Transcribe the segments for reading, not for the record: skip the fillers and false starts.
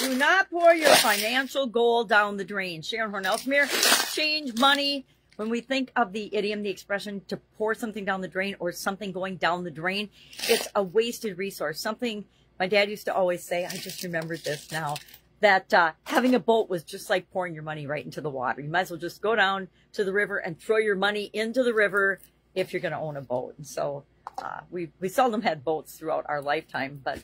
Do not pour your financial gold down the drain. Sharon Horne-Ellstrom here. Change money. When we think of the idiom, the expression to pour something down the drain or something going down the drain, it's a wasted resource. Something my dad used to always say, I just remembered this now, that having a boat was just like pouring your money right into the water. You might as well just go down to the river and throw your money into the river if you're going to own a boat. And so we seldom had boats throughout our lifetime, but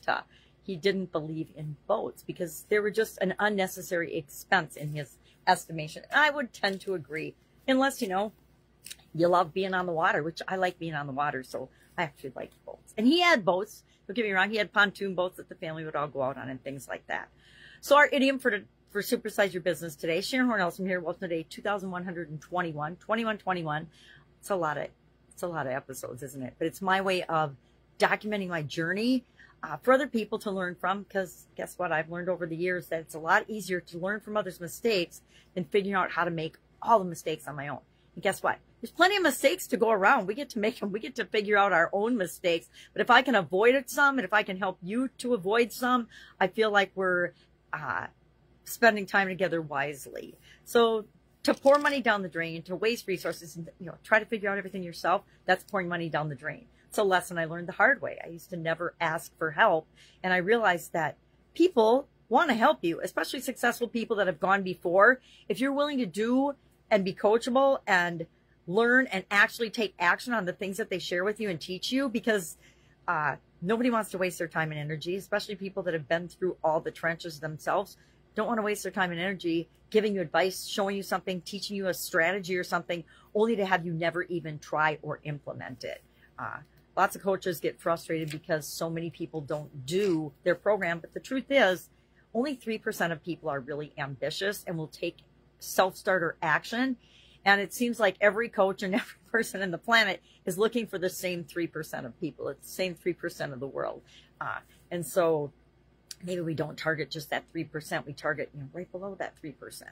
he didn't believe in boats because they were just an unnecessary expense in his estimation. And I would tend to agree, unless, you know, you love being on the water, which I like being on the water, so I actually like boats. And he had boats. Don't get me wrong, he had pontoon boats that the family would all go out on and things like that. So our idiom for Supersize Your Business today, Sharon Horne-Ellstrom here, welcome today, 2121. It's a lot of episodes, isn't it? But it's my way of documenting my journey for other people to learn from, because guess what? I've learned over the years that it's a lot easier to learn from others' mistakes than figuring out how to make all the mistakes on my own. And guess what? There's plenty of mistakes to go around. We get to make them. We get to figure out our own mistakes. But if I can avoid some, and if I can help you to avoid some, I feel like we're spending time together wisely. So to pour money down the drain, to waste resources, and try to figure out everything yourself, that's pouring money down the drain. It's a lesson I learned the hard way. I used to never ask for help, and I realized that people want to help you, especially successful people that have gone before. If you're willing to do and be coachable and learn and actually take action on the things that they share with you and teach you, because nobody wants to waste their time and energy, especially people that have been through all the trenches themselves. Don't want to waste their time and energy giving you advice, showing you something, teaching you a strategy or something, only to have you never even try or implement it. Lots of coaches get frustrated because so many people don't do their program. But the truth is, only 3% of people are really ambitious and will take self-starter action. And it seems like every coach and every person on the planet is looking for the same 3% of people. It's the same 3% of the world. And so maybe we don't target just that 3%. We target, right below that 3%.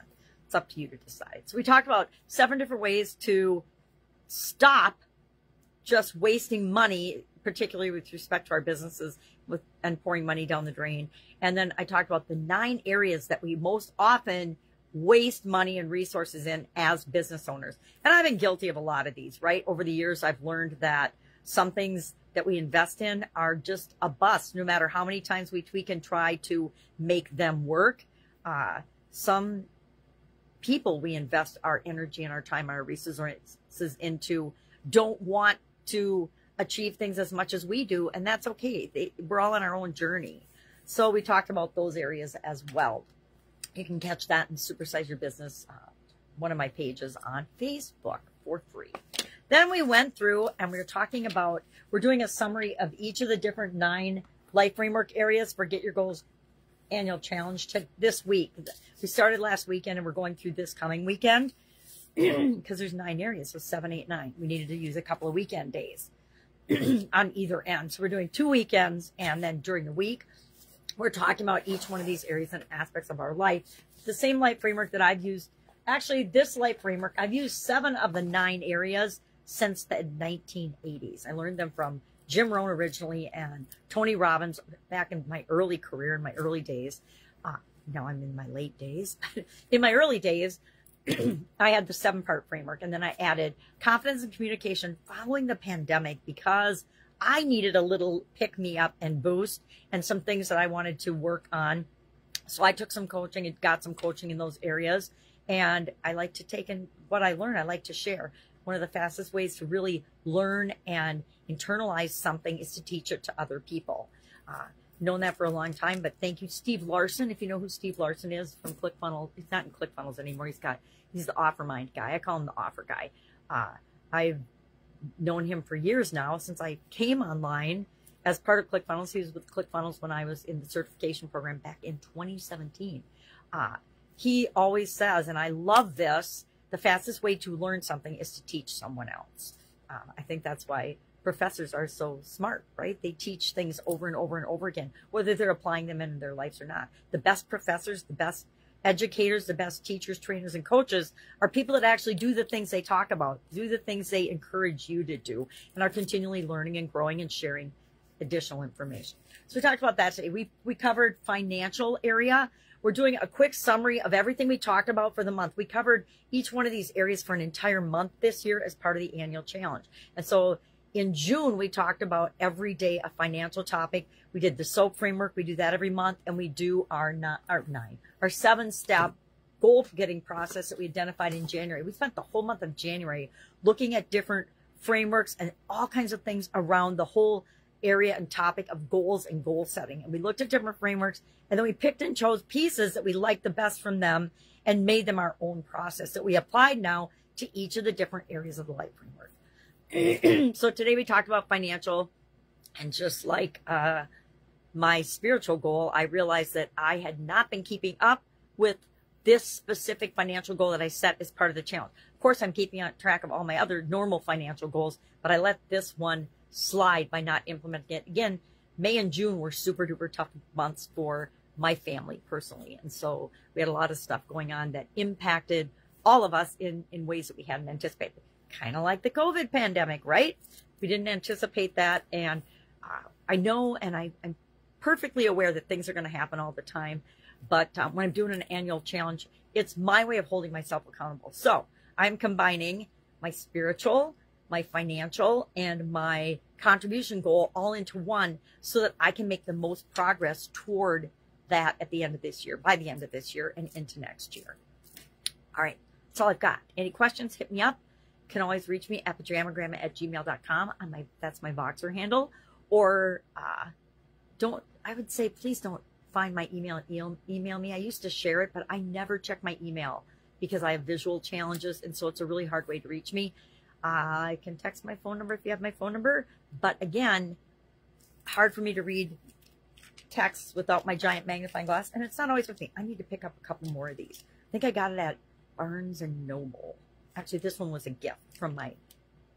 It's up to you to decide. So we talked about 7 different ways to stop just wasting money, particularly with respect to our businesses and pouring money down the drain. And then I talked about the 9 areas that we most often waste money and resources in as business owners. And I've been guilty of a lot of these, right? Over the years, I've learned that some things that we invest in are just a bust, no matter how many times we tweak and try to make them work. Some people we invest our energy and our time, our resources into don't want to achieve things as much as we do, and that's okay. We're all on our own journey. So we talked about those areas as well. You can catch that in Supersize Your Business, one of my pages on Facebook for free. Then we went through and we were talking about, we're doing a summary of each of the different 9 life framework areas for Get Your Goals Annual Challenge to this week. We started last weekend and we're going through this coming weekend because there's 9 areas, so 7, 8, 9. We needed to use a couple of weekend days on either end. So we're doing 2 weekends, and then during the week, we're talking about each one of these areas and aspects of our life. The same life framework that I've used. Actually, this life framework, I've used 7 of the 9 areas since the 1980s. I learned them from Jim Rohn originally and Tony Robbins back in my early career, in my early days. Now I'm in my late days. In my early days, I had the 7-part framework, and then I added confidence and communication following the pandemic because I needed a little pick-me-up and boost and some things that I wanted to work on. So I took some coaching and got some coaching in those areas. And I like to take in what I learn. I like to share. One of the fastest ways to really learn and internalize something is to teach it to other people. Known that for a long time, but thank you, Steve Larson. If you know who Steve Larson is from ClickFunnels, he's not in ClickFunnels anymore. He's the OfferMind guy. I call him the offer guy. I've known him for years now, since I came online as part of ClickFunnels. He was with ClickFunnels when I was in the certification program back in 2017. He always says, and I love this, the fastest way to learn something is to teach someone else. I think that's why professors are so smart, right? They teach things over and over and over again, whether they're applying them in their lives or not. The best professors, the best educators, the best teachers, trainers, and coaches are people that actually do the things they talk about, do the things they encourage you to do, and are continually learning and growing and sharing additional information. So we talked about that today. We covered financial area. We're doing a quick summary of everything we talked about for the month. We covered each one of these areas for an entire month this year as part of the annual challenge. And so in June, we talked about every day a financial topic. We did the SOAP framework. We do that every month. And we do our 7-step goal getting process that we identified in January. We spent the whole month of January looking at different frameworks and all kinds of things around the whole area and topic of goals and goal setting. And we looked at different frameworks, and then we picked and chose pieces that we liked the best from them and made them our own process that we applied now to each of the different areas of the life framework. So today we talked about financial, and just like my spiritual goal, I realized that I had not been keeping up with this specific financial goal that I set as part of the challenge. Of course, I'm keeping on track of all my other normal financial goals, but I let this one slide by not implementing it. Again, May and June were super duper tough months for my family personally. And so we had a lot of stuff going on that impacted all of us in ways that we hadn't anticipated. Kind of like the COVID pandemic, right? We didn't anticipate that. And I know, and I'm perfectly aware that things are going to happen all the time. But when I'm doing an annual challenge, it's my way of holding myself accountable. So I'm combining my spiritual, my financial, and my contribution goal all into one so that I can make the most progress toward that at the end of this year, by the end of this year and into next year. All right, that's all I've got. Any questions, hit me up. You can always reach me at pajamaragramma@gmail.com. That's my Voxer handle. Or I would say, please don't find my email and email me. I used to share it, but I never check my email because I have visual challenges, and so it's a really hard way to reach me. I can text my phone number if you have my phone number, but again, hard for me to read texts without my giant magnifying glass, and it's not always with me. I need to pick up a couple more of these. I think I got it at Barnes & Noble. Actually, this one was a gift from my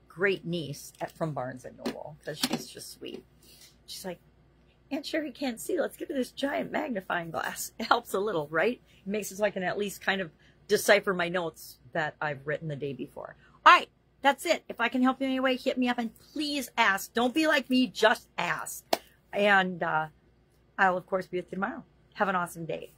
great niece from Barnes & Noble because she's just sweet. She's like, Aunt Sherry can't see. Let's give her this giant magnifying glass. It helps a little, right? It makes it so I can at least kind of decipher my notes that I've written the day before. All right, that's it. If I can help you in any way, hit me up and please ask. Don't be like me, just ask. And I'll, of course, be with you tomorrow. Have an awesome day.